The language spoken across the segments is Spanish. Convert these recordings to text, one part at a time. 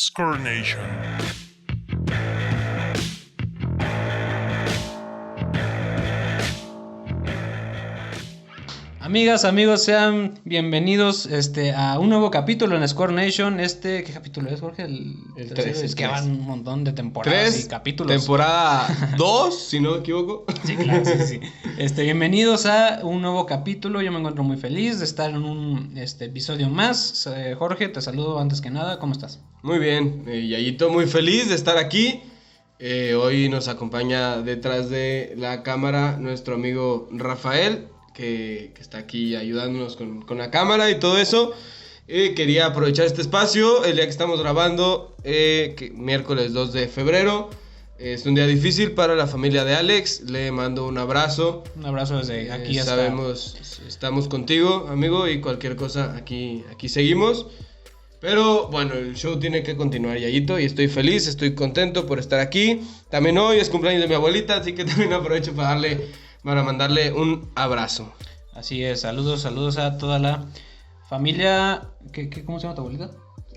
Score Nation. Amigas, amigos, sean bienvenidos a un nuevo capítulo en Score Nation. ¿Qué capítulo es, Jorge? El 3. Es que van un montón de temporadas y capítulos. Temporada 2, si no me equivoco. Sí, claro, sí. Bienvenidos a un nuevo capítulo. Yo me encuentro muy feliz de estar en un episodio más. Jorge, te saludo antes que nada. ¿Cómo estás? Muy bien, Yayito, muy feliz de estar aquí. Hoy nos acompaña detrás de la cámara nuestro amigo Rafael, que está aquí ayudándonos con la cámara y todo eso. Quería aprovechar este espacio el día que estamos grabando, miércoles 2 de febrero. Es un día difícil para la familia de Alex. Le mando un abrazo. Un abrazo desde aquí hasta... Estamos contigo, amigo, y cualquier cosa aquí seguimos. Pero bueno, el show tiene que continuar, Yayito, y estoy feliz, estoy contento por estar aquí. También hoy es cumpleaños de mi abuelita, así que también aprovecho para mandarle un abrazo. Así es, saludos a toda la familia. ¿Cómo se llama tu abuelita?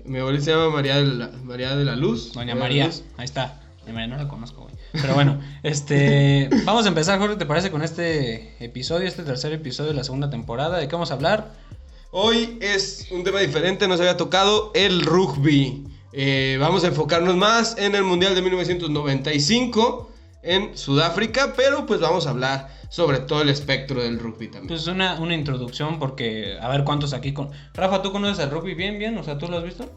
Mi abuelita se llama María de la Luz. Doña María, ahí está. Doña María no la conozco, güey. Pero bueno, vamos a empezar, Jorge, ¿te parece con este tercer episodio de la segunda temporada? ¿De qué vamos a hablar? Hoy es un tema diferente, nos había tocado el rugby. Vamos a enfocarnos más en el Mundial de 1995 en Sudáfrica, pero pues vamos a hablar sobre todo el espectro del rugby también. Pues una introducción porque, a ver cuántos aquí con... Rafa, ¿tú conoces el rugby bien? O sea, ¿tú lo has visto?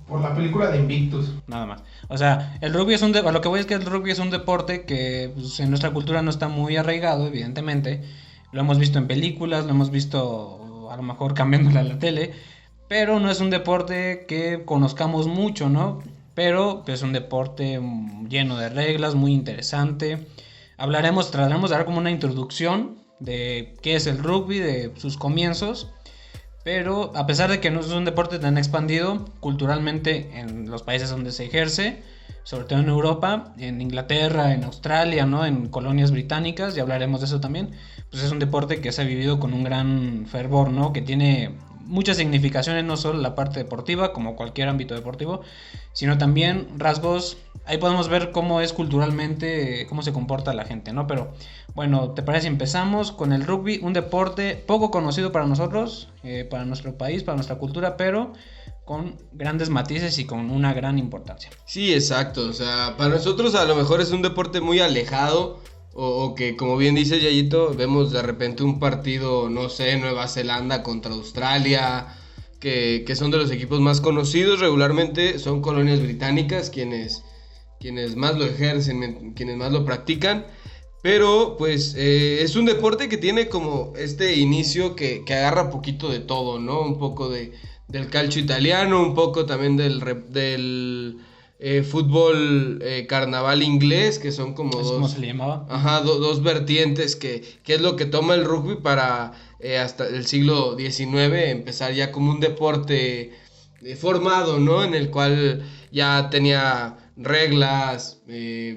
Por la película de Invictus. Nada más. O sea, el rugby a lo que voy es que el rugby es un deporte que pues, en nuestra cultura no está muy arraigado, evidentemente. Lo hemos visto en películas, lo hemos visto a lo mejor cambiándole a la tele, pero no es un deporte que conozcamos mucho, ¿no? Pero es un deporte lleno de reglas, muy interesante. Trataremos de dar como una introducción de qué es el rugby, de sus comienzos. Pero a pesar de que no es un deporte tan expandido culturalmente en los países donde se ejerce, sobre todo en Europa, en Inglaterra, en Australia, ¿no? En colonias británicas, ya hablaremos de eso también, pues es un deporte que se ha vivido con un gran fervor, ¿no? Que tiene muchas significaciones, no solo la parte deportiva, como cualquier ámbito deportivo, sino también rasgos. Ahí podemos ver cómo es culturalmente, cómo se comporta la gente, ¿no? Pero bueno, ¿te parece si empezamos con el rugby? Un deporte poco conocido para nosotros, para nuestro país, para nuestra cultura, pero con grandes matices y con una gran importancia. Sí, exacto. O sea, para nosotros a lo mejor es un deporte muy alejado, o que, como bien dice Yayito, vemos de repente un partido, no sé, Nueva Zelanda contra Australia, que son de los equipos más conocidos. Regularmente son colonias británicas quienes más lo ejercen, quienes más lo practican. Pero pues es un deporte que tiene como este inicio que agarra poquito de todo, ¿no? Un poco del calcio italiano, un poco también del fútbol carnaval inglés, que son como dos... ¿Cómo se le llamaba? Ajá, dos vertientes que es lo que toma el rugby para hasta el siglo XIX empezar ya como un deporte formado, ¿no? En el cual ya tenía reglas,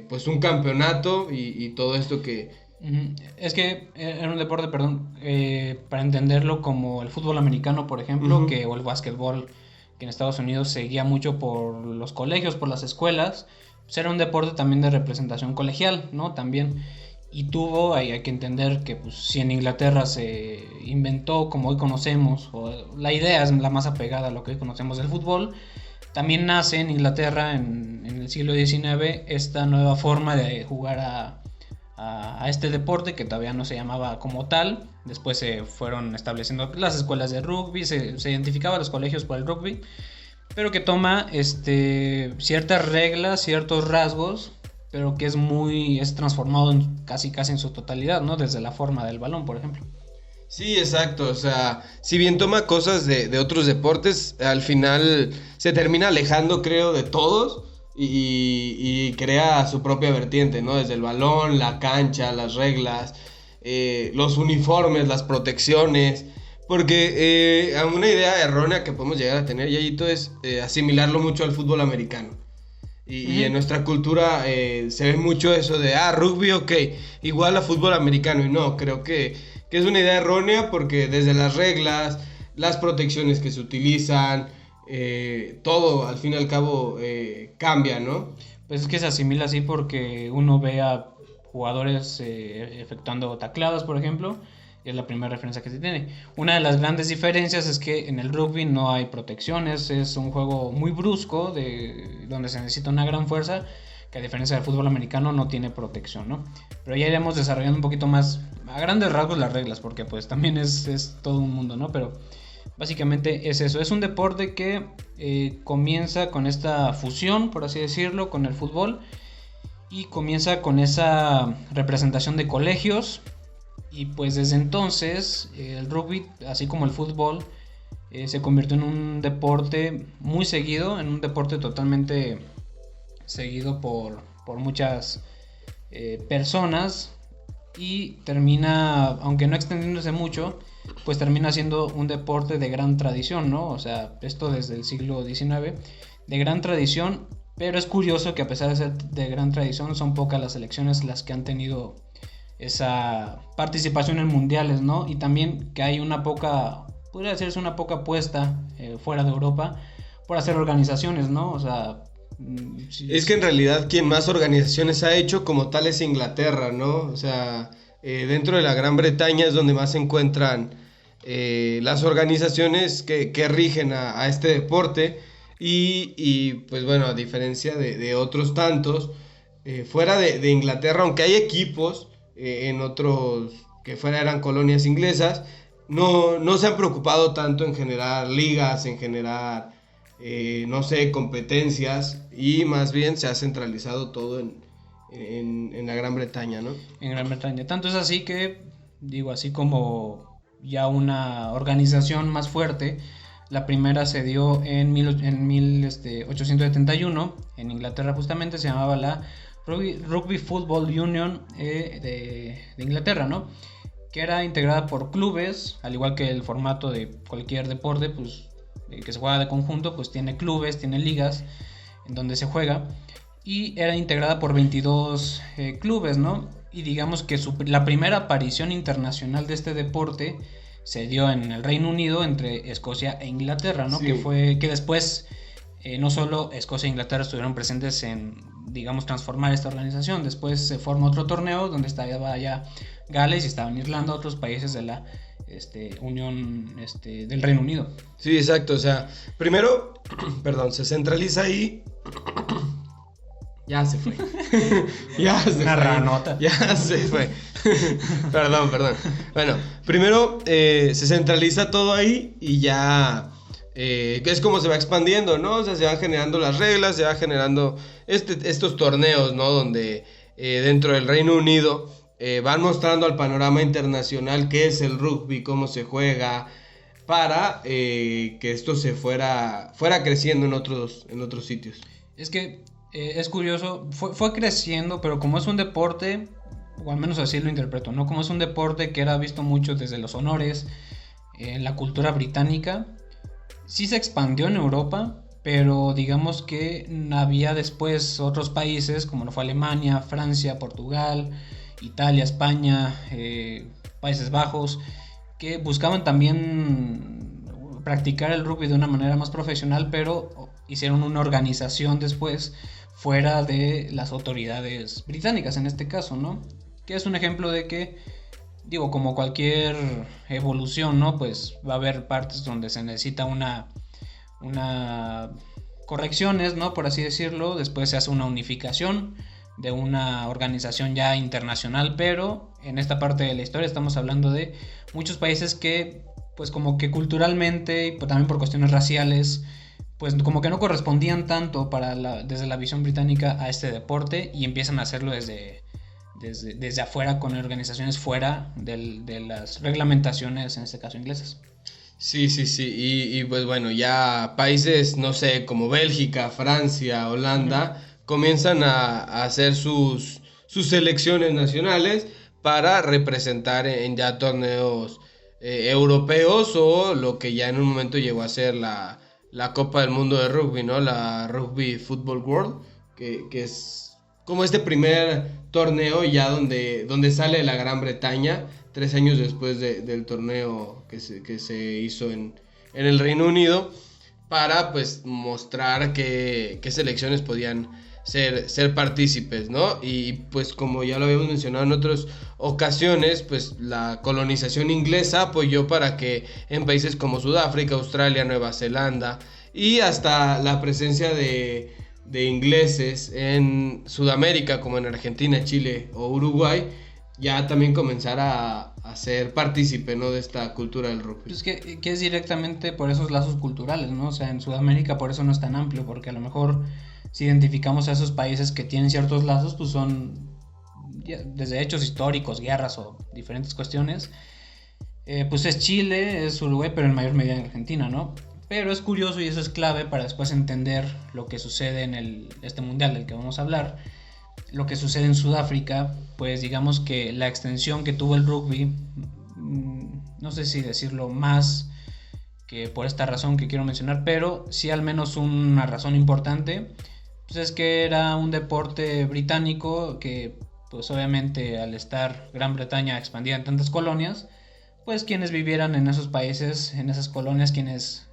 pues un campeonato y todo esto que... Es que era un deporte, para entenderlo como el fútbol americano, por ejemplo, o el básquetbol, que en Estados Unidos se guía mucho por los colegios, por las escuelas. Pues era un deporte también de representación colegial, ¿no? También. Y hay que entender que pues, si en Inglaterra se inventó como hoy conocemos, o la idea es la más apegada a lo que hoy conocemos del fútbol, también nace en Inglaterra en el siglo XIX esta nueva forma de jugar a este deporte que todavía no se llamaba como tal. Después se fueron estableciendo las escuelas de rugby, se identificaba a los colegios por el rugby, pero que toma ciertas reglas, ciertos rasgos, pero que es transformado casi en su totalidad, ¿no? Desde la forma del balón, por ejemplo. Sí, exacto. O sea, si bien toma cosas de otros deportes, al final se termina alejando, creo, de todos y crea su propia vertiente, ¿no? Desde el balón, la cancha, las reglas, los uniformes, las protecciones. Porque una idea errónea que podemos llegar a tener, Yayito, es asimilarlo mucho al fútbol americano. Y en nuestra cultura se ve mucho eso de, rugby, ok, igual a fútbol americano. Y no, creo que es una idea errónea porque desde las reglas, las protecciones que se utilizan, todo al fin y al cabo cambia, ¿no? Pues es que se asimila así porque uno ve a jugadores efectuando tacladas, por ejemplo, y es la primera referencia que se tiene. Una de las grandes diferencias es que en el rugby no hay protecciones, es un juego muy brusco, donde se necesita una gran fuerza, que a diferencia del fútbol americano no tiene protección, ¿no? Pero ya iremos desarrollando un poquito más, a grandes rasgos, las reglas, porque pues también es todo un mundo, ¿no? Pero básicamente es eso, es un deporte que comienza con esta fusión, por así decirlo, con el fútbol, y comienza con esa representación de colegios, y pues desde entonces el rugby, así como el fútbol, se convirtió en un deporte muy seguido, en un deporte totalmente seguido por muchas personas, y termina, aunque no extendiéndose mucho, pues termina siendo un deporte de gran tradición, ¿no? O sea, esto desde el siglo XIX, de gran tradición, pero es curioso que a pesar de ser de gran tradición, son pocas las selecciones las que han tenido esa participación en mundiales, ¿no? Y también que hay una poca, podría decirse una poca apuesta fuera de Europa por hacer organizaciones, ¿no? O sea, es que en realidad quien más organizaciones ha hecho como tal es Inglaterra, ¿no? O sea, dentro de la Gran Bretaña es donde más se encuentran las organizaciones que rigen a este deporte y pues bueno, a diferencia de otros tantos, fuera de Inglaterra, aunque hay equipos en otros que fuera eran colonias inglesas, no se han preocupado tanto en generar ligas, en generar no sé, competencias, y más bien se ha centralizado todo en la Gran Bretaña, ¿no? En Gran Bretaña. Tanto es así que, digo, así como ya una organización más fuerte, la primera se dio en 1871 en Inglaterra, justamente se llamaba la Rugby Football Union de Inglaterra, ¿no? Que era integrada por clubes, al igual que el formato de cualquier deporte, pues que se juega de conjunto, pues tiene clubes, tiene ligas en donde se juega, y era integrada por 22 clubes, ¿no? Y digamos que la primera aparición internacional de este deporte se dio en el Reino Unido entre Escocia e Inglaterra, ¿no? Sí. Que después no solo Escocia e Inglaterra estuvieron presentes en, digamos, transformar esta organización. Después se forma otro torneo donde estaba ya Gales y estaban Irlanda, otros países de la Unión del Reino Unido. Sí, exacto, o sea, primero, perdón, se centraliza ahí. Ya se fue. Una ranota. Ya se fue. Perdón. Bueno, primero se centraliza todo ahí y ya es como se va expandiendo, ¿no? O sea, se van generando las reglas, se va generando estos torneos, ¿no? Donde dentro del Reino Unido van mostrando al panorama internacional qué es el rugby, cómo se juega, para que esto se fuera creciendo en otros sitios. Es que es curioso, fue creciendo, pero como es un deporte, o al menos así lo interpreto, ¿no? Como es un deporte que era visto mucho desde los honores, en la cultura británica, sí se expandió en Europa, pero digamos que había después otros países, como lo fue Alemania, Francia, Portugal, Italia, España, Países Bajos, que buscaban también practicar el rugby de una manera más profesional, pero hicieron una organización después fuera de las autoridades británicas en este caso, ¿no? Que es un ejemplo de que, digo, como cualquier evolución, ¿no? Pues va a haber partes donde se necesita una correcciones, ¿no? Por así decirlo. Después se hace una unificación de una organización ya internacional, pero en esta parte de la historia estamos hablando de muchos países que, pues como que culturalmente y también por cuestiones raciales, pues como que no correspondían tanto desde la visión británica a este deporte, y empiezan a hacerlo desde afuera, con organizaciones fuera de las reglamentaciones, en este caso inglesas. Sí, y pues bueno, ya países, no sé, como Bélgica, Francia, Holanda, comienzan a hacer sus selecciones nacionales para representar en ya torneos europeos, o lo que ya en un momento llegó a ser la Copa del Mundo de Rugby, ¿no? La Rugby Football World, que es como este primer torneo ya donde sale la Gran Bretaña, 3 años después del torneo que se hizo en el Reino Unido, para pues mostrar qué selecciones podían ser partícipes, ¿no? Y pues como ya lo habíamos mencionado en otras ocasiones, pues la colonización inglesa apoyó para que en países como Sudáfrica, Australia, Nueva Zelanda y hasta la presencia de ingleses en Sudamérica como en Argentina, Chile o Uruguay ya también comenzara a ser partícipe, ¿no?, de esta cultura del rugby. Pues que es directamente por esos lazos culturales, ¿no? O sea, en Sudamérica por eso no es tan amplio, porque a lo mejor si identificamos a esos países que tienen ciertos lazos, pues son desde hechos históricos, guerras o diferentes cuestiones. Pues es Chile, es Uruguay, pero en mayor medida en Argentina, ¿no? Pero es curioso y eso es clave para después entender lo que sucede en este mundial del que vamos a hablar. Lo que sucede en Sudáfrica, pues digamos que la extensión que tuvo el rugby, no sé si decirlo más que por esta razón que quiero mencionar, pero sí al menos una razón importante, pues es que era un deporte británico que pues obviamente al estar Gran Bretaña expandida en tantas colonias, pues quienes vivieran en esos países, en esas colonias, quienes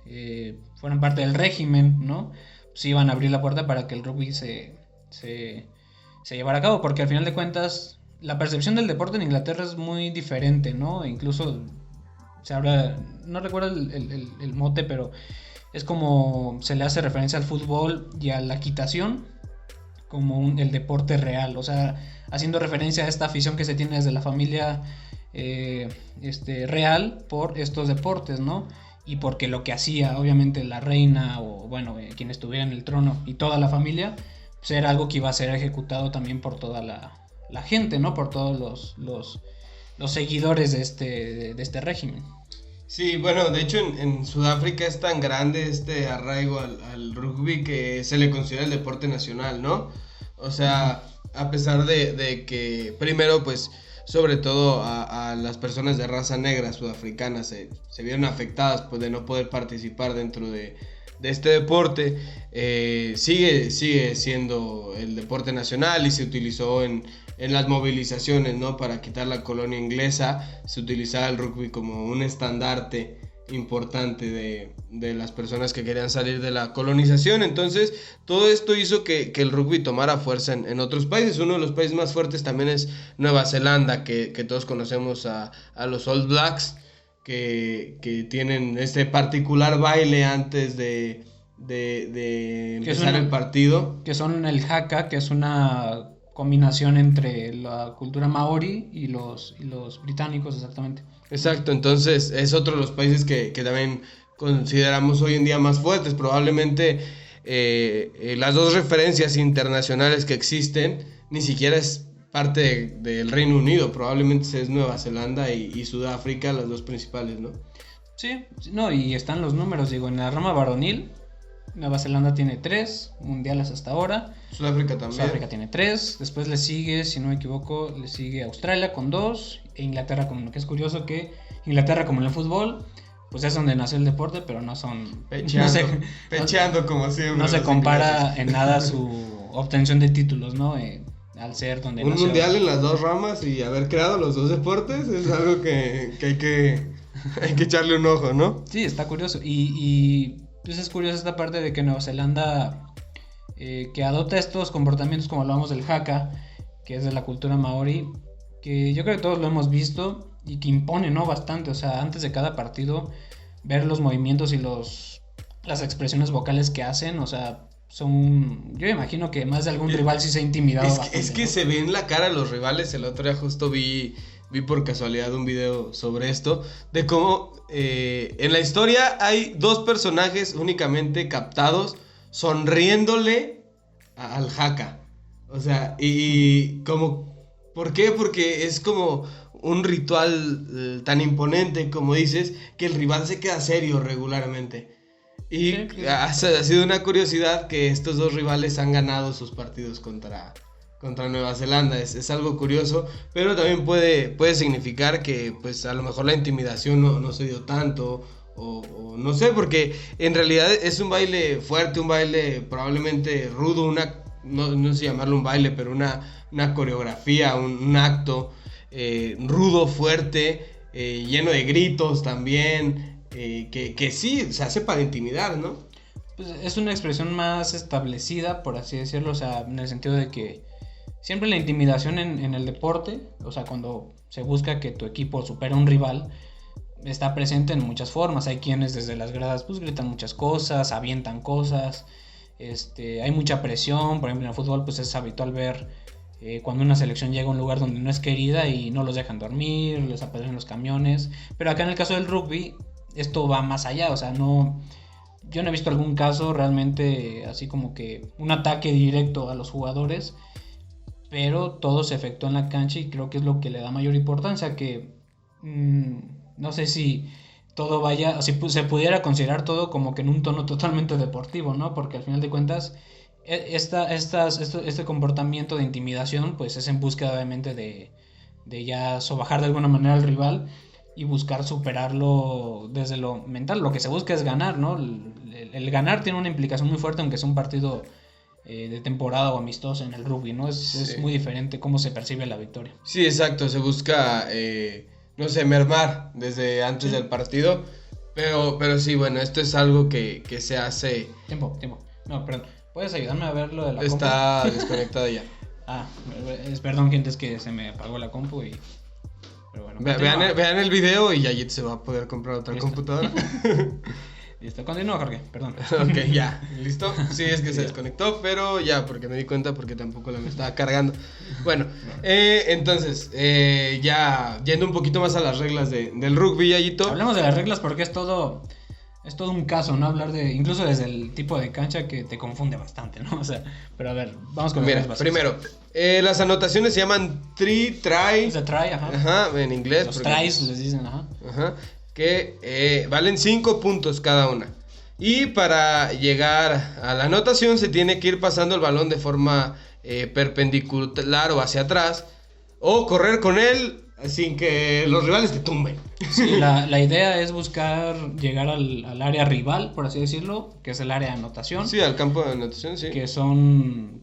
fueran parte del régimen, ¿no? Pues iban a abrir la puerta para que el rugby se llevara a cabo, porque al final de cuentas la percepción del deporte en Inglaterra es muy diferente, ¿no? Incluso se habla, no recuerdo el mote, pero es como se le hace referencia al fútbol y a la equitación como el deporte real, o sea, haciendo referencia a esta afición que se tiene desde la familia real por estos deportes, ¿no? Y porque lo que hacía obviamente la reina o bueno, quien estuviera en el trono y toda la familia, pues era algo que iba a ser ejecutado también por toda la gente, ¿no? Por todos los seguidores de este régimen. Sí, bueno, de hecho en Sudáfrica es tan grande este arraigo al rugby que se le considera el deporte nacional, ¿no? O sea, a pesar de que primero pues sobre todo a las personas de raza negra sudafricana se vieron afectadas pues de no poder participar dentro de este deporte, sigue siendo el deporte nacional y se utilizó en las movilizaciones, ¿no? Para quitar la colonia inglesa, se utilizaba el rugby como un estandarte importante de las personas que querían salir de la colonización. Entonces todo esto hizo que el rugby tomara fuerza en otros países. Uno de los países más fuertes también es Nueva Zelanda, que todos conocemos a los All Blacks, que tienen este particular baile antes de empezar el partido. Que son el haka, que es una combinación entre la cultura maori y los británicos, exactamente. Exacto, entonces es otro de los países que también consideramos hoy en día más fuertes. Probablemente las dos referencias internacionales que existen ni siquiera es parte del Reino Unido, probablemente es Nueva Zelanda y Sudáfrica las dos principales, ¿no? Sí, no, y están los números, digo, en la rama varonil, Nueva Zelanda tiene 3 mundiales hasta ahora. Sudáfrica también. Sudáfrica tiene 3, después le sigue, si no me equivoco, le sigue Australia con 2 e Inglaterra con 1, que es curioso que Inglaterra como en el fútbol, pues es donde nació el deporte, pero no son... Pecheando como siempre. No se compara en nada su obtención de títulos, ¿no? Al ser donde un nació. mundial en las dos ramas y haber creado los dos deportes es algo que hay que echarle un ojo, ¿no? Sí, está curioso. Y pues es curioso esta parte de que Nueva Zelanda que adopta estos comportamientos como hablamos del haka, que es de la cultura maori, que yo creo que todos lo hemos visto y que impone, ¿no? Bastante, o sea, antes de cada partido ver los movimientos y las expresiones vocales que hacen, o sea, yo imagino que más de algún rival sí se ha intimidado bastante, es que ¿no? Se ve en la cara a los rivales. El otro día justo vi por casualidad un video sobre esto, de cómo en la historia hay 2 personajes únicamente captados sonriéndole al haka. O sea, y como, ¿por qué? Porque es como un ritual tan imponente, como dices, que el rival se queda serio regularmente. Y sí, ha sido una curiosidad que estos 2 rivales han ganado sus partidos contra Nueva Zelanda. Es algo curioso, pero también puede significar que pues a lo mejor la intimidación no se dio tanto, o no sé, porque en realidad es un baile fuerte, un baile probablemente rudo, no sé llamarlo un baile, pero una coreografía, un acto rudo, fuerte, lleno de gritos también, que sí se hace para intimidar, ¿no? pues, es una expresión más establecida, por así decirlo, o sea, en el sentido de que siempre la intimidación en el deporte, o sea, cuando se busca que tu equipo supere a un rival, está presente en muchas formas. Hay quienes desde las gradas pues gritan muchas cosas, avientan cosas, hay mucha presión. Por ejemplo, en el fútbol pues es habitual ver cuando una selección llega a un lugar donde no es querida y no los dejan dormir, les aparecen los camiones. Pero acá en el caso del rugby esto va más allá, o sea, yo no he visto algún caso realmente así como que un ataque directo a los jugadores, pero todo se efectúa en la cancha y creo que es lo que le da mayor importancia, que no sé si todo vaya, si se pudiera considerar todo como que en un tono totalmente deportivo, ¿no? Porque al final de cuentas este comportamiento de intimidación pues es en búsqueda obviamente de ya sobajar de alguna manera al rival y buscar superarlo desde lo mental. Lo que se busca es ganar, ¿no? El ganar tiene una implicación muy fuerte, aunque sea un partido de temporada o amistoso en el rugby, ¿no? Es muy diferente cómo se percibe la victoria. Sí, exacto, se busca, no sé, mermar desde antes del partido, pero sí, bueno, esto es algo que se hace... Tiempo. No, perdón, ¿puedes ayudarme a ver lo de la Está compu? desconectada ya. Perdón, gente, es que se me apagó la compu y... Pero bueno, vean el video y Yayit se va a poder comprar otra computadora. Listo, continúa, Jorge, perdón. Ok, ya, ¿listo? Sí, es que se desconectó, pero ya, porque me di cuenta, porque tampoco me estaba cargando. Bueno, entonces, ya yendo un poquito más a las reglas del rugby, Yayito. Hablemos de las reglas porque es todo un caso, ¿no? Hablar de, incluso desde el tipo de cancha que te confunde bastante, ¿no? O sea, pero a ver, vamos con las reglas básicas. Primero, las anotaciones se llaman try. Es de try, ajá. Ajá, en inglés. Los tries les dicen, ajá. Ajá. Que valen 5 puntos cada una. Y para llegar a la anotación se tiene que ir pasando el balón de forma perpendicular o hacia atrás, o correr con él sin que los rivales te tumben. Sí, la idea es buscar llegar al área rival, por así decirlo, que es el área de anotación. Sí, al campo de anotación, sí. Que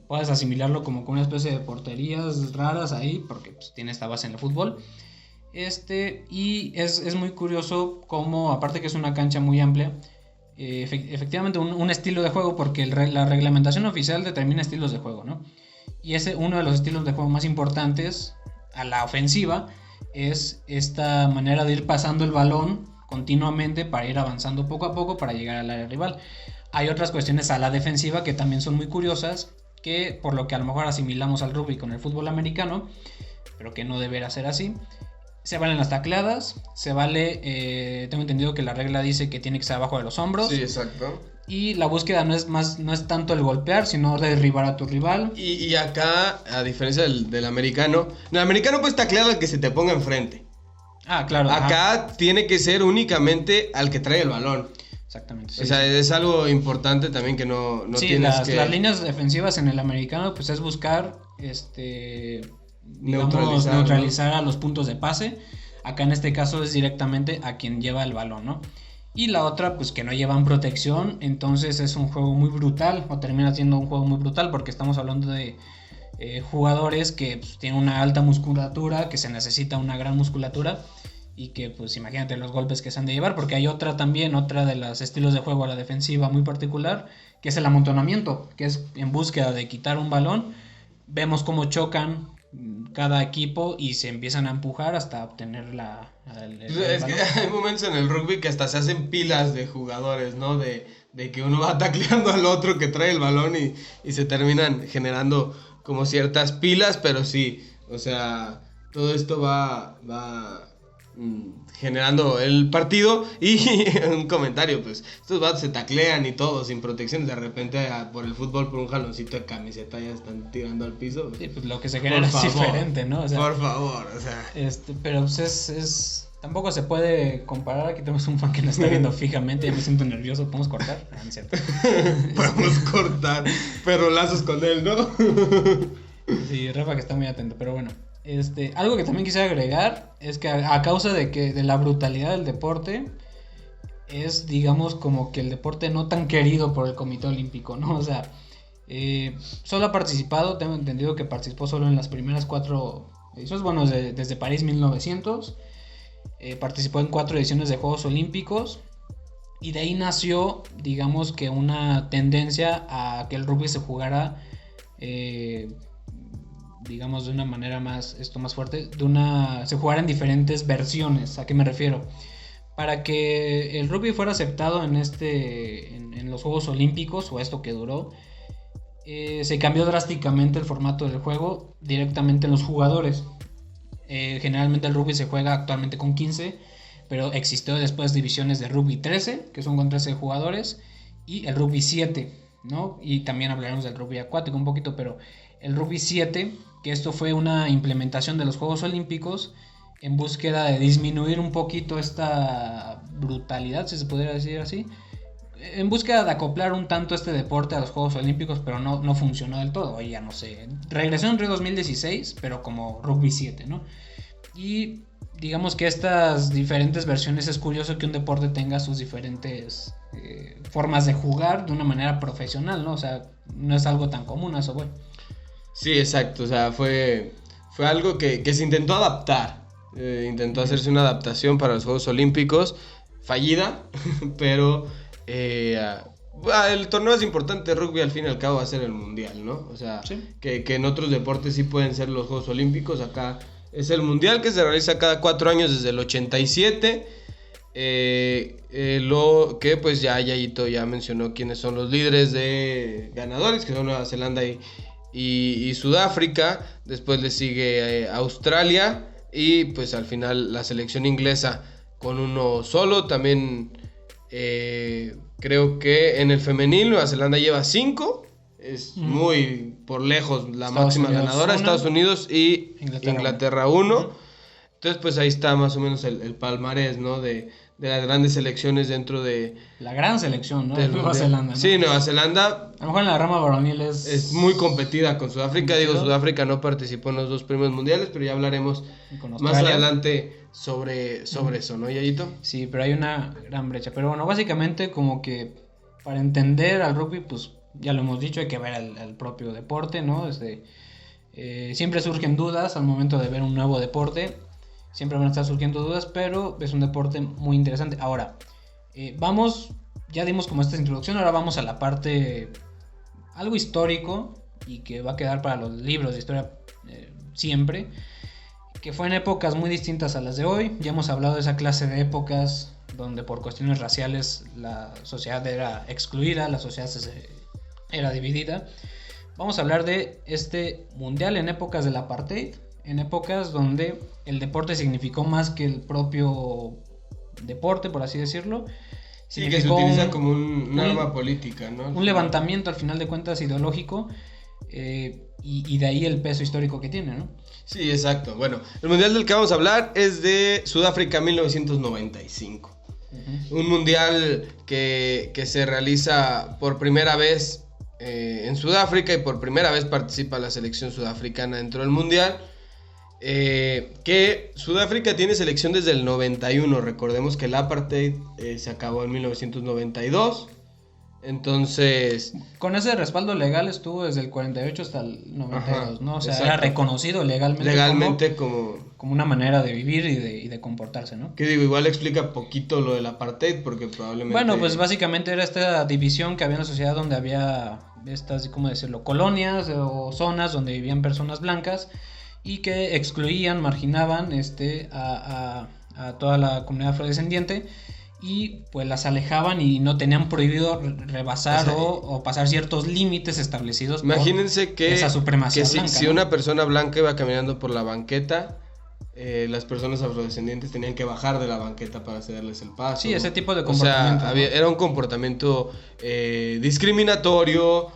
puedes asimilarlo como con una especie de porterías raras ahí, porque pues, tiene esta base en el fútbol. Y es muy curioso cómo, aparte que es una cancha muy amplia, efectivamente un estilo de juego, porque la reglamentación oficial determina estilos de juego, ¿no? Y uno de los estilos de juego más importantes a la ofensiva es esta manera de ir pasando el balón continuamente para ir avanzando poco a poco para llegar al área rival. Hay otras cuestiones a la defensiva que también son muy curiosas, que por lo que a lo mejor asimilamos al rugby con el fútbol americano, pero que no deberá ser así. Se valen las tacleadas, se vale, tengo entendido que la regla dice que tiene que ser abajo de los hombros. Sí, exacto. Y la búsqueda no es tanto el golpear, sino derribar a tu rival. Y acá, a diferencia del americano, en el americano puedes taclear al que se te ponga enfrente. Ah, claro. Acá tiene que ser únicamente al que trae el balón. Exactamente. Sí, o sea, es algo importante también que no sí, tienes las líneas defensivas en el americano pues es buscar neutralizar a los puntos de pase. Acá en este caso es directamente a quien lleva el balón, ¿no? Y la otra, pues que no llevan protección, entonces es un juego muy brutal, o termina siendo un juego muy brutal, porque estamos hablando de jugadores que pues, tienen una alta musculatura, que se necesita una gran musculatura, y que pues imagínate los golpes que se han de llevar, porque hay otra de los estilos de juego a la defensiva muy particular, que es el amontonamiento, que es en búsqueda de quitar un balón. Vemos cómo chocan cada equipo y se empiezan a empujar hasta obtener el es que hay momentos en el rugby que hasta se hacen pilas de jugadores, ¿no? De que uno va tacleando al otro que trae el balón y se terminan generando como ciertas pilas, pero sí, o sea, todo esto va generando el partido. Y un comentario, pues estos vatos se taclean y todo sin protección, de repente por el fútbol, por un jaloncito de camiseta ya están tirando al piso. Sí, pues lo que se genera es diferente, ¿no? O sea, por favor, o sea, pero pues tampoco se puede comparar. Aquí tenemos un fan que nos está viendo fijamente, ya me siento nervioso. ¿Podemos cortar? No es cierto. Podemos cortar, pero lazos con él, ¿no? Sí, Rafa que está muy atento, pero bueno. Algo que también quisiera agregar es que a causa de la brutalidad del deporte, es digamos como que el deporte no tan querido por el Comité Olímpico, ¿no? O sea, solo ha participado, tengo entendido que participó solo en las primeras 4 ediciones, bueno, desde París 1900, participó en 4 ediciones de Juegos Olímpicos, Y de ahí nació, digamos que una tendencia a que el rugby se jugara, digamos de una manera más fuerte, se jugara en diferentes versiones. ¿A qué me refiero? Para que el rugby fuera aceptado en los Juegos Olímpicos, o esto que duró, se cambió drásticamente el formato del juego directamente en los jugadores. Generalmente el rugby se juega actualmente con 15, pero existió después divisiones de rugby 13, que son con 13 jugadores, y el rugby 7, ¿no? Y también hablaremos del rugby acuático un poquito, pero el rugby 7, que esto fue una implementación de los Juegos Olímpicos en búsqueda de disminuir un poquito esta brutalidad, si se pudiera decir así, en búsqueda de acoplar un tanto este deporte a los Juegos Olímpicos, pero no funcionó del todo. Oye, ya no sé, regresó en Río 2016, pero como rugby 7, ¿no? Y digamos que estas diferentes versiones, es curioso que un deporte tenga sus diferentes formas de jugar de una manera profesional, ¿no? O sea, no es algo tan común eso, güey. Sí, exacto, o sea, fue algo que se intentó adaptar. Intentó hacerse una adaptación para los Juegos Olímpicos, fallida, pero el torneo más importante de rugby al fin y al cabo va a ser el mundial, ¿no? O sea, sí. que en otros deportes sí pueden ser los Juegos Olímpicos, acá es el mundial que se realiza cada 4 años desde el 87. Lo que pues Yayito ya mencionó quiénes son los líderes de ganadores, que son Nueva Zelanda y Sudáfrica. Después le sigue Australia. Y pues al final la selección inglesa con uno solo. También creo que en el femenil Nueva Zelanda lleva 5. Es muy por lejos la máxima ganadora. Estados Unidos y Inglaterra 1. Entonces pues ahí está más o menos el palmarés, ¿no? De las grandes selecciones dentro de... La gran selección, ¿no? De Nueva Zelanda, ¿no? Sí, Nueva Zelanda... A lo mejor en la rama varonil es muy competida con Sudáfrica. Digo, Sudáfrica no participó en los 2 primeros mundiales, pero ya hablaremos más adelante sobre eso, ¿no, Yayito? Sí, pero hay una gran brecha. Pero bueno, básicamente como que para entender al rugby, pues ya lo hemos dicho, hay que ver al propio deporte, ¿no? Siempre surgen dudas al momento de ver un nuevo deporte. Siempre van a estar surgiendo dudas, pero es un deporte muy interesante. Ahora, ya dimos como esta introducción, ahora vamos a la parte algo histórico y que va a quedar para los libros de historia siempre, que fue en épocas muy distintas a las de hoy. Ya hemos hablado de esa clase de épocas donde por cuestiones raciales la sociedad era excluida, la sociedad era dividida. Vamos a hablar de este mundial en épocas del apartheid, en épocas donde el deporte significó más que el propio deporte, por así decirlo. Sí, que se utiliza como un arma política, ¿no? Un levantamiento al final de cuentas ideológico, y de ahí el peso histórico que tiene, ¿no? Sí, exacto. Bueno, el mundial del que vamos a hablar es de Sudáfrica 1995. Un mundial que se realiza por primera vez en Sudáfrica, y por primera vez participa la selección sudafricana dentro del mundial. Que Sudáfrica tiene selección desde el 91. Recordemos que el apartheid se acabó en 1992. Entonces, con ese respaldo legal estuvo desde el 48 hasta el 92, ¿no? O sea, exacto. Era reconocido legalmente como una manera de vivir y de comportarse, ¿no? Que digo, igual explica poquito lo del apartheid, porque probablemente... Bueno, pues básicamente era esta división que había en la sociedad donde había estas, ¿cómo decirlo?, colonias o zonas donde vivían personas blancas y que excluían, marginaban a toda la comunidad afrodescendiente, y pues las alejaban y no tenían prohibido rebasar o pasar ciertos límites establecidos. Imagínense que esa supremacía blanca, si ¿no? una persona blanca iba caminando por la banqueta, las personas afrodescendientes tenían que bajar de la banqueta para cederles el paso. Sí, ese tipo de comportamiento. O sea, era un comportamiento discriminatorio,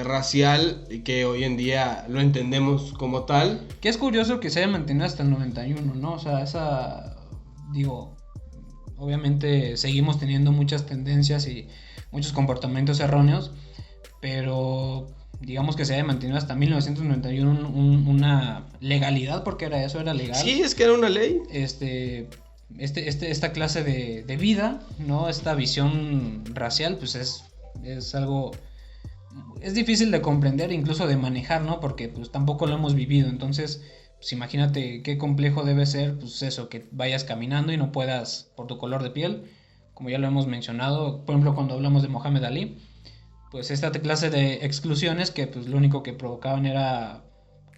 racial, y que hoy en día lo entendemos como tal. Que es curioso que se haya mantenido hasta el 91, ¿no? O sea, obviamente seguimos teniendo muchas tendencias y muchos comportamientos erróneos, pero digamos que se haya mantenido hasta 1991 una legalidad, porque era legal. Sí, es que era una ley. Esta clase de vida, ¿no? Esta visión racial, pues es algo... Es difícil de comprender, incluso de manejar, ¿no? Porque pues tampoco lo hemos vivido. Entonces, pues imagínate qué complejo debe ser, pues eso, que vayas caminando y no puedas, por tu color de piel, como ya lo hemos mencionado, por ejemplo, cuando hablamos de Mohamed Ali, pues esta clase de exclusiones que pues lo único que provocaban era,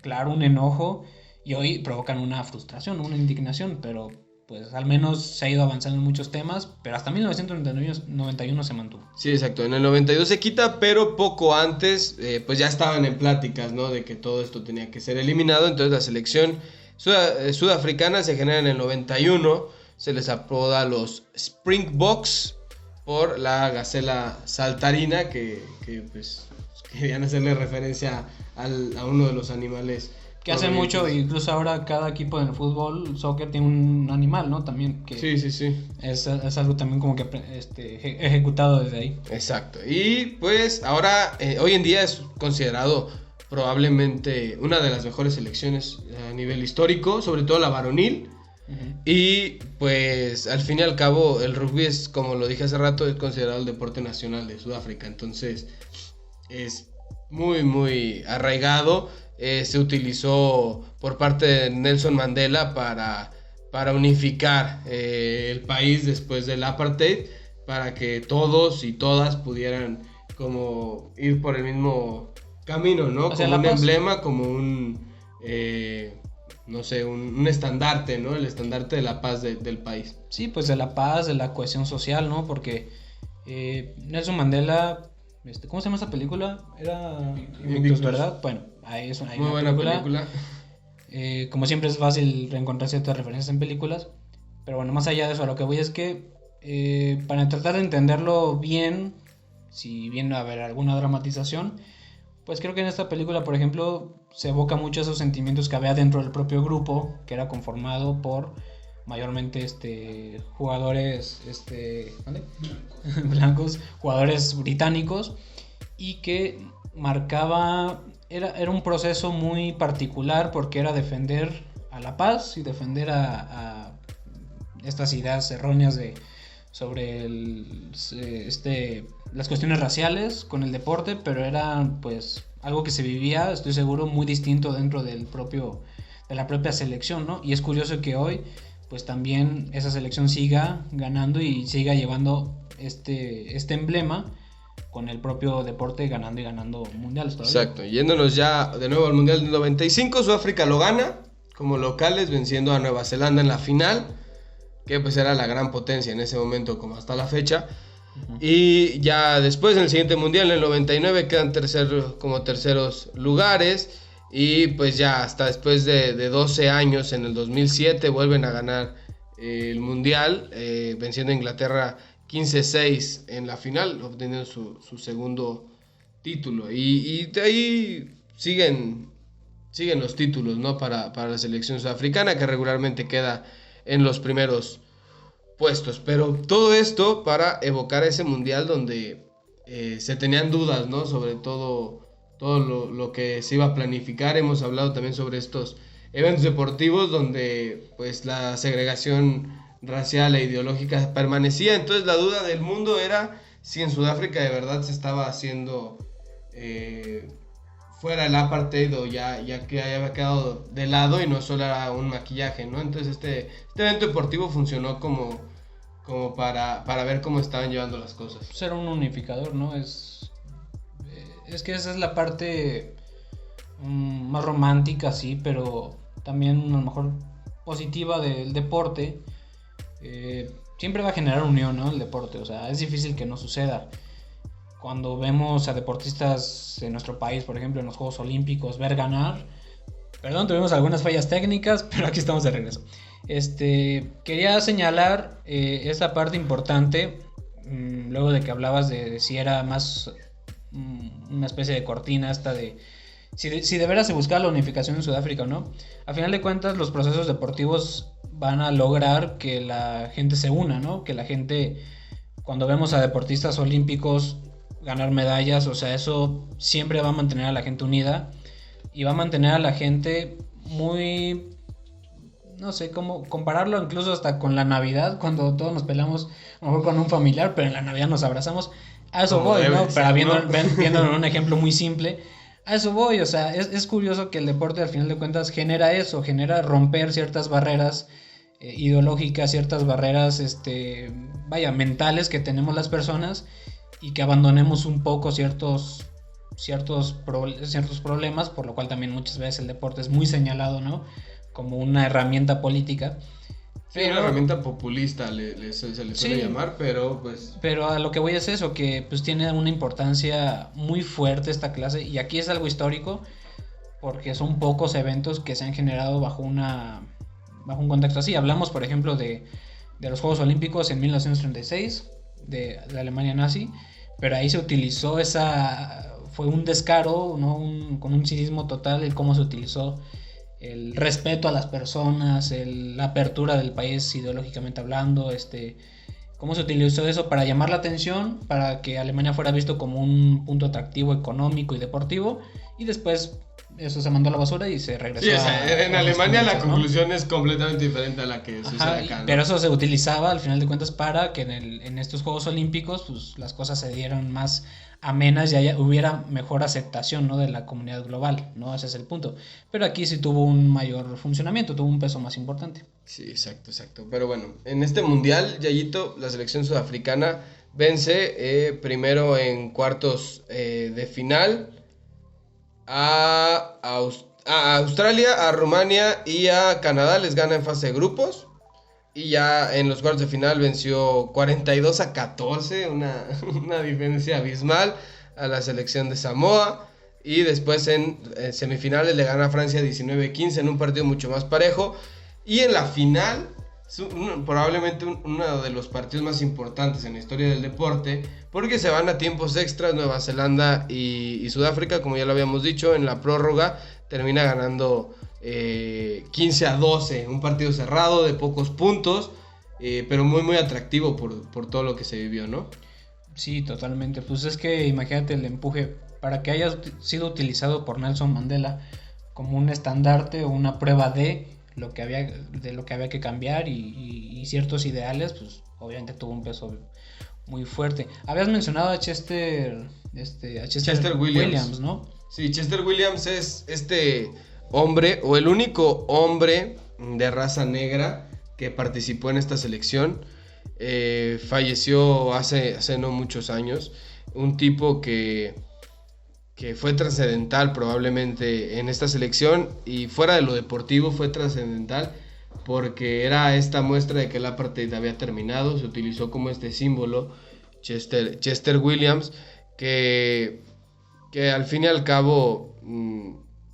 claro, un enojo, y hoy provocan una frustración, una indignación, pero pues al menos se ha ido avanzando en muchos temas, pero hasta 1991 se mantuvo. Sí, exacto. En el 92 se quita, pero poco antes, pues ya estaban en pláticas, ¿no? De que todo esto tenía que ser eliminado. Entonces la selección sudafricana se genera en el 91. Se les apoda los Springboks por la gacela saltarina, que pues querían hacerle referencia a uno de los animales. Que hace mucho, incluso ahora cada equipo en el fútbol, soccer, tiene un animal, ¿no? También que sí. Es algo también como que ejecutado desde ahí. Exacto. Y pues ahora, hoy en día es considerado probablemente una de las mejores selecciones a nivel histórico, sobre todo la varonil. Uh-huh. Y pues al fin y al cabo el rugby es, como lo dije hace rato, es considerado el deporte nacional de Sudáfrica. Entonces es muy, muy arraigado. Se utilizó por parte de Nelson Mandela para unificar el país después del apartheid, para que todos y todas pudieran como ir por el mismo camino, ¿no? Como un emblema, como un no sé, un estandarte, ¿no? El estandarte de la paz del país. Sí, pues de la paz, de la cohesión social, ¿no? Porque Nelson Mandela, ¿cómo se llama esa película? Era Invictus, ¿verdad? Bueno, hay muy buena película. Como siempre es fácil reencontrar ciertas referencias en películas, pero bueno, más allá de eso, a lo que voy es que para tratar de entenderlo bien, si bien va a haber alguna dramatización, pues creo que en esta película, por ejemplo, se evoca mucho esos sentimientos que había dentro del propio grupo, que era conformado por mayormente jugadores blancos, jugadores británicos, y que marcaba, era un proceso muy particular, porque era defender a la paz y defender a estas ideas erróneas sobre las cuestiones raciales con el deporte, pero era pues algo que se vivía, estoy seguro, muy distinto dentro de la propia selección, ¿no? Y es curioso que hoy pues también esa selección siga ganando y siga llevando este emblema con el propio deporte, ganando y ganando mundiales todavía. Exacto, yéndonos ya de nuevo al Mundial del 95, Sudáfrica lo gana como locales, venciendo a Nueva Zelanda en la final, que pues era la gran potencia en ese momento como hasta la fecha. Uh-huh. Y ya después en el siguiente mundial, en el 99, quedan terceros lugares. Y pues ya hasta después de 12 años, en el 2007, vuelven a ganar el mundial, venciendo a Inglaterra 15-6 en la final, obteniendo su segundo título. Y de ahí siguen los títulos, ¿no? para la selección sudafricana, que regularmente queda en los primeros puestos. Pero todo esto para evocar ese mundial donde se tenían dudas, ¿no? Sobre todo lo que se iba a planificar. Hemos hablado también sobre estos eventos deportivos donde pues la segregación racial e ideológica permanecía. Entonces la duda del mundo era si en Sudáfrica de verdad se estaba haciendo fuera el apartheid, o ya que había quedado de lado y no solo era un maquillaje, ¿no? Entonces este evento deportivo funcionó como para ver cómo estaban llevando las cosas. Pues era un unificador, ¿no? Es que esa es la parte más romántica, sí, pero también a lo mejor positiva del deporte. Siempre va a generar unión, ¿no? El deporte, o sea, es difícil que no suceda. Cuando vemos a deportistas en nuestro país, por ejemplo, en los Juegos Olímpicos, ver ganar. Perdón, tuvimos algunas fallas técnicas, pero aquí estamos de regreso. Quería señalar esta parte importante, luego de que hablabas de si era más una especie de cortina esta de si de veras se buscaba la unificación en Sudáfrica o no. A final de cuentas, los procesos deportivos van a lograr que la gente se una, ¿no? Que la gente, cuando vemos a deportistas olímpicos ganar medallas, o sea, eso siempre va a mantener a la gente unida y va a mantener a la gente muy, no sé cómo compararlo, incluso hasta con la Navidad, cuando todos nos peleamos a lo mejor con un familiar, pero en la Navidad nos abrazamos. A eso voy, ¿no? Pero viéndolo en un ejemplo muy simple, a eso voy. O sea, es curioso que el deporte al final de cuentas genera eso, genera romper ciertas barreras ideológicas, ciertas barreras, mentales que tenemos las personas, y que abandonemos un poco ciertos problemas, por lo cual también muchas veces el deporte es muy señalado, ¿no?, como una herramienta política. Sí, una herramienta populista se le suele llamar, pero pues... Pero a lo que voy es eso, que pues tiene una importancia muy fuerte esta clase, y aquí es algo histórico, porque son pocos eventos que se han generado bajo un contexto así. Hablamos, por ejemplo, de los Juegos Olímpicos en 1936, de Alemania nazi, pero ahí se utilizó fue un descaro, ¿no?, con un cinismo total, el cómo se utilizó el respeto a las personas, la apertura del país ideológicamente hablando, cómo se utilizó eso para llamar la atención, para que Alemania fuera visto como un punto atractivo económico y deportivo, y después eso se mandó a la basura y se regresó. Sí, o sea, en Alemania la conclusión, ¿no?, es completamente diferente a la que sucede acá, ¿no? Pero eso se utilizaba al final de cuentas para que en estos Juegos Olímpicos pues las cosas se dieran más amenas y hubiera mejor aceptación, ¿no?, de la comunidad global, ¿no? Ese es el punto. Pero aquí sí tuvo un mayor funcionamiento, tuvo un peso más importante. Sí, exacto. Pero bueno, en este mundial, Yayito, la selección sudafricana vence primero en cuartos de final a Australia, a Rumania y a Canadá. Les gana en fase de grupos. Y ya en los cuartos de final venció 42-14, una diferencia abismal, a la selección de Samoa. Y después en semifinales le gana a Francia 19-15 en un partido mucho más parejo. Y en la final, probablemente uno de los partidos más importantes en la historia del deporte, porque se van a tiempos extras. Nueva Zelanda y Sudáfrica, como ya lo habíamos dicho, en la prórroga termina ganando 15-12, un partido cerrado de pocos puntos, pero muy muy atractivo por todo lo que se vivió, ¿no? Sí, totalmente. Pues es que imagínate el empuje para que haya sido utilizado por Nelson Mandela como un estandarte o una prueba de lo que había que cambiar y ciertos ideales, pues obviamente tuvo un peso muy fuerte. Habías mencionado a Chester Williams, ¿no? Sí, Chester Williams es hombre, o el único hombre de raza negra que participó en esta selección. Falleció hace no muchos años. Un tipo que fue trascendental probablemente en esta selección, y fuera de lo deportivo fue trascendental porque era esta muestra de que el apartheid había terminado. Se utilizó como este símbolo Chester Williams, que al fin y al cabo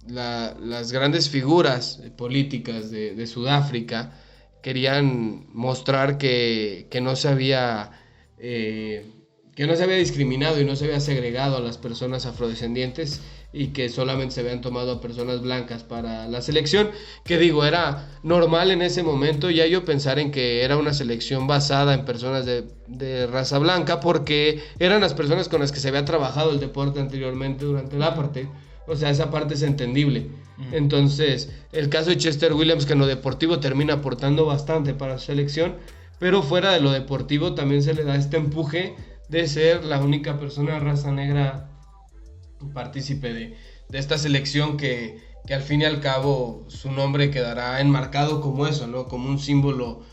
las grandes figuras políticas de Sudáfrica querían mostrar que no se había discriminado y no se había segregado a las personas afrodescendientes, y que solamente se habían tomado a personas blancas para la selección, que digo, era normal en ese momento ya yo pensar en que era una selección basada en personas de raza blanca, porque eran las personas con las que se había trabajado el deporte anteriormente durante el apartheid. O sea, esa parte es entendible. Entonces, el caso de Chester Williams, que en lo deportivo termina aportando bastante para su selección, pero fuera de lo deportivo también se le da este empuje de ser la única persona de raza negra partícipe de esta selección, que al fin y al cabo su nombre quedará enmarcado como eso, ¿no? Como un símbolo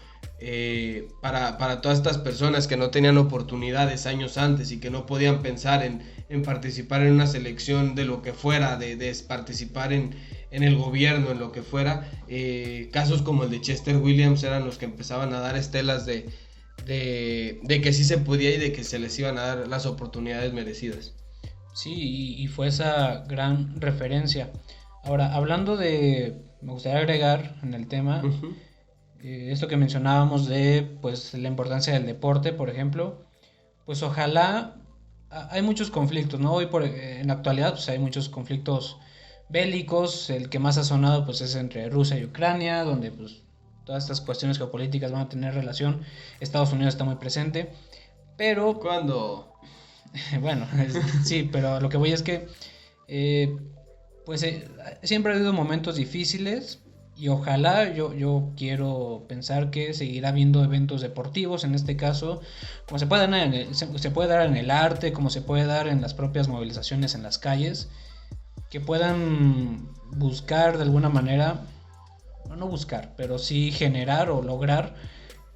para todas estas personas que no tenían oportunidades años antes y que no podían pensar en participar en una selección de lo que fuera, de participar en el gobierno, en lo que fuera. Casos como el de Chester Williams eran los que empezaban a dar estelas de que sí se podía y de que se les iban a dar las oportunidades merecidas. Sí, y fue esa gran referencia. Ahora, me gustaría agregar en el tema esto que mencionábamos de pues la importancia del deporte, por ejemplo. Pues ojalá, hay muchos conflictos, ¿no? Hoy en la actualidad pues hay muchos conflictos bélicos. El que más ha sonado pues es entre Rusia y Ucrania, donde pues todas estas cuestiones geopolíticas van a tener relación. Estados Unidos está muy presente, pero... ¿Cuándo? Bueno, sí, pero lo que voy es que siempre ha habido momentos difíciles, y ojalá, yo quiero pensar que seguirá habiendo eventos deportivos, en este caso, como se puede dar en el arte, como se puede dar en las propias movilizaciones en las calles, que puedan buscar de alguna manera no buscar, pero sí generar o lograr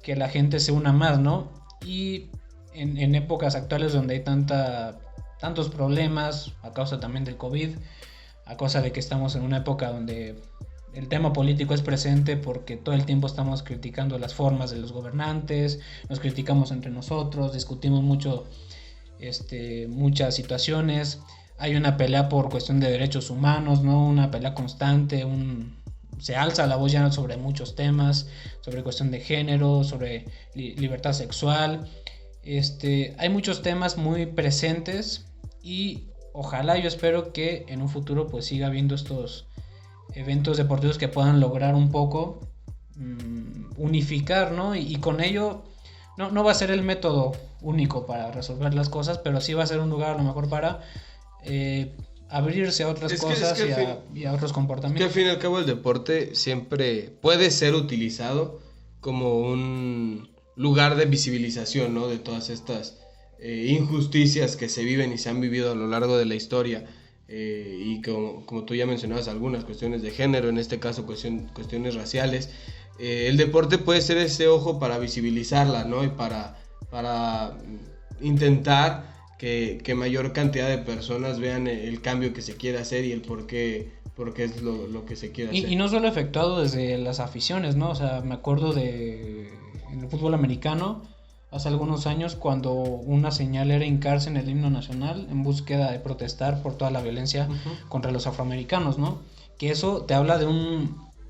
que la gente se una más, ¿no? Y en épocas actuales donde hay tantos problemas, a causa también del COVID, a causa de que estamos en una época donde el tema político es presente porque todo el tiempo estamos criticando las formas de los gobernantes, nos criticamos entre nosotros, discutimos mucho muchas situaciones, hay una pelea por cuestión de derechos humanos, ¿no? Una pelea constante, se alza la voz ya sobre muchos temas, sobre cuestión de género, sobre libertad sexual. Hay muchos temas muy presentes y ojalá, yo espero que en un futuro pues siga habiendo estos eventos deportivos que puedan lograr un poco unificar, ¿no? Y con ello no va a ser el método único para resolver las cosas, pero sí va a ser un lugar a lo mejor para abrirse a otras cosas y a otros comportamientos. Que al fin y al cabo el deporte siempre puede ser utilizado como un lugar de visibilización, ¿no? De todas estas injusticias que se viven y se han vivido a lo largo de la historia. Y como tú ya mencionabas, algunas cuestiones de género, en este caso cuestiones raciales. El deporte puede ser ese ojo para visibilizarla, ¿no? Y para intentar que mayor cantidad de personas vean el cambio que se quiere hacer y el por qué es lo que se quiere hacer. Y no solo efectuado desde las aficiones, ¿no? O sea, me acuerdo en el fútbol americano, hace algunos años, cuando una señal era hincarse en el himno nacional en búsqueda de protestar por toda la violencia contra los afroamericanos, ¿no? Que eso te habla de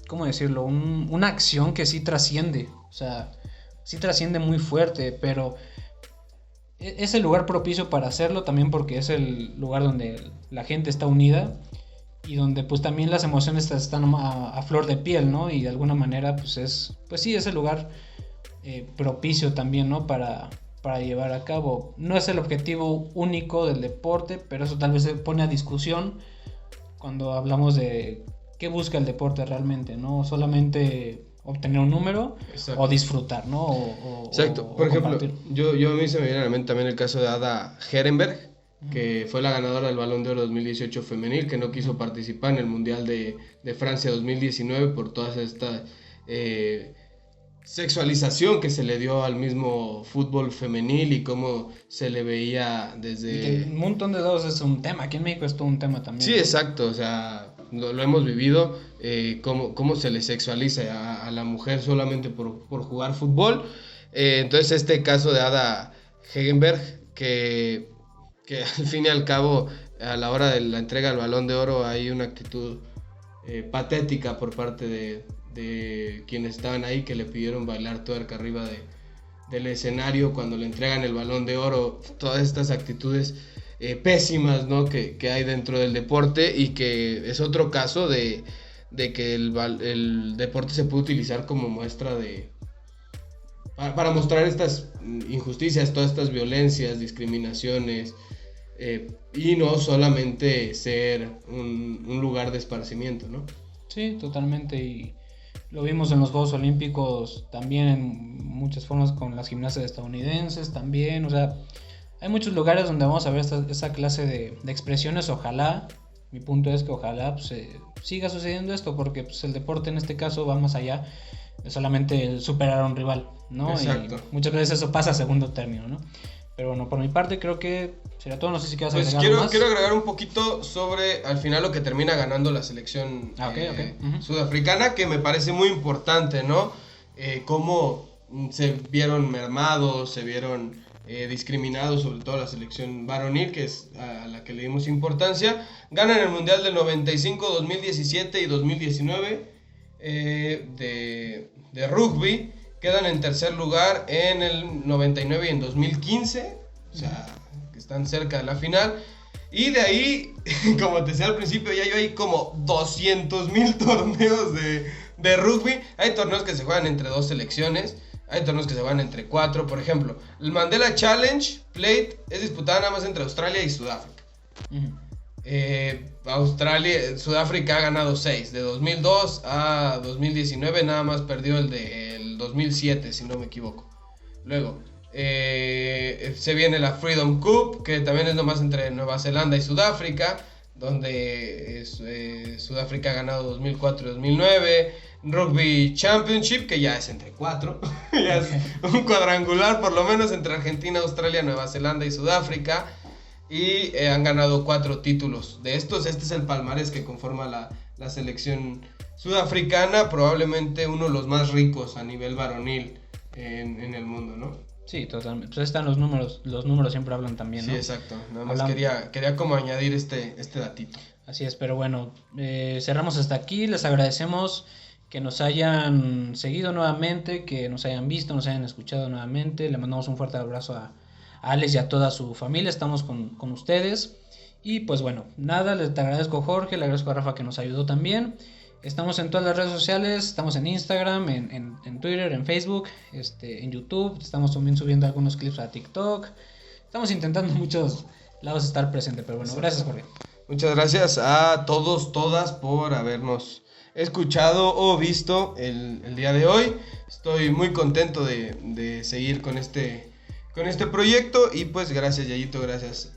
¿cómo decirlo? Una acción que sí trasciende, o sea, sí trasciende muy fuerte, pero es el lugar propicio para hacerlo también porque es el lugar donde la gente está unida y donde pues también las emociones están a flor de piel, ¿no? Y de alguna manera pues sí, es el lugar propicio también, ¿no? Para llevar a cabo. No es el objetivo único del deporte, pero eso tal vez se pone a discusión cuando hablamos de qué busca el deporte realmente, ¿no? Solamente obtener un número. Exacto. O disfrutar, ¿no? Exacto. Por ejemplo, yo a mí se me viene a la mente también el caso de Ada Hegerberg, que fue la ganadora del Balón de Oro 2018 femenil, que no quiso participar en el Mundial de Francia 2019 por todas estas sexualización que se le dio al mismo fútbol femenil y cómo se le veía desde... Un montón de lados es un tema, aquí en México es todo un tema también. Sí, exacto, o sea, lo hemos vivido, cómo se le sexualiza a la mujer solamente por jugar fútbol. Entonces este caso de Ada Hegerberg, que al fin y al cabo a la hora de la entrega del Balón de Oro hay una actitud patética por parte de quienes estaban ahí, que le pidieron bailar tuerca arriba del escenario cuando le entregan el Balón de Oro. Todas estas actitudes pésimas, ¿no? que hay dentro del deporte, y que es otro caso de que el deporte se puede utilizar como muestra para mostrar estas injusticias, todas estas violencias, discriminaciones, y no solamente ser un lugar de esparcimiento, ¿no? Sí, totalmente, y lo vimos en los Juegos Olímpicos también en muchas formas con las gimnastas estadounidenses también, o sea, hay muchos lugares donde vamos a ver esa clase de expresiones. Ojalá, mi punto es que ojalá pues, siga sucediendo esto, porque pues, el deporte en este caso va más allá de solamente superar a un rival, ¿no? Exacto. Y muchas veces eso pasa a segundo término, ¿no? Pero bueno, por mi parte creo que sería todo. No sé si quieres agregar quiero, más. Quiero agregar un poquito sobre al final lo que termina ganando la selección sudafricana, que me parece muy importante, ¿no? Cómo se vieron mermados, se vieron discriminados, sobre todo la selección varonil, que es a la que le dimos importancia. Ganan el Mundial del 95, 2017 y 2019 de rugby. Quedan en tercer lugar en el 99 y en 2015, o sea, que están cerca de la final. Y de ahí, como te decía al principio, ya hay como 200,000 torneos de rugby. Hay torneos que se juegan entre 2 selecciones, hay torneos que se juegan entre 4. Por ejemplo, el Mandela Challenge Plate es disputada nada más entre Australia y Sudáfrica. Sudáfrica ha ganado 6. De 2002 a 2019 nada más perdió el del 2007, si no me equivoco. Luego se viene la Freedom Cup, que también es nomás entre Nueva Zelanda y Sudáfrica. donde Sudáfrica ha ganado 2004 y 2009. Rugby Championship, que ya es entre 4, ya es un cuadrangular por lo menos entre Argentina, Australia, Nueva Zelanda y Sudáfrica. Y han ganado 4 títulos de estos. Este es el palmarés que conforma la selección sudafricana, probablemente uno de los más ricos a nivel varonil en el mundo, ¿no? Sí, totalmente. Pues están los números siempre hablan también, ¿no? Sí, exacto. Nada más quería como añadir este datito. Así es, pero bueno, cerramos hasta aquí. Les agradecemos que nos hayan seguido nuevamente, que nos hayan visto, nos hayan escuchado nuevamente. Le mandamos un fuerte abrazo a Alex y a toda su familia. Estamos con ustedes. Y pues bueno, nada, te agradezco, Jorge, le agradezco a Rafa que nos ayudó también. Estamos en todas las redes sociales, estamos en Instagram, en Twitter, en Facebook, en YouTube. Estamos también subiendo algunos clips a TikTok. Estamos intentando en muchos lados estar presente, pero bueno, gracias, Jorge. Muchas gracias a todos, todas por habernos escuchado o visto el día de hoy. Estoy muy contento de seguir con este proyecto y pues gracias, Yayito, gracias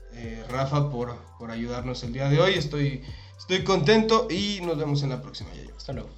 Rafa por ayudarnos el día de hoy. Estoy contento y nos vemos en la próxima, Yayo. Hasta luego.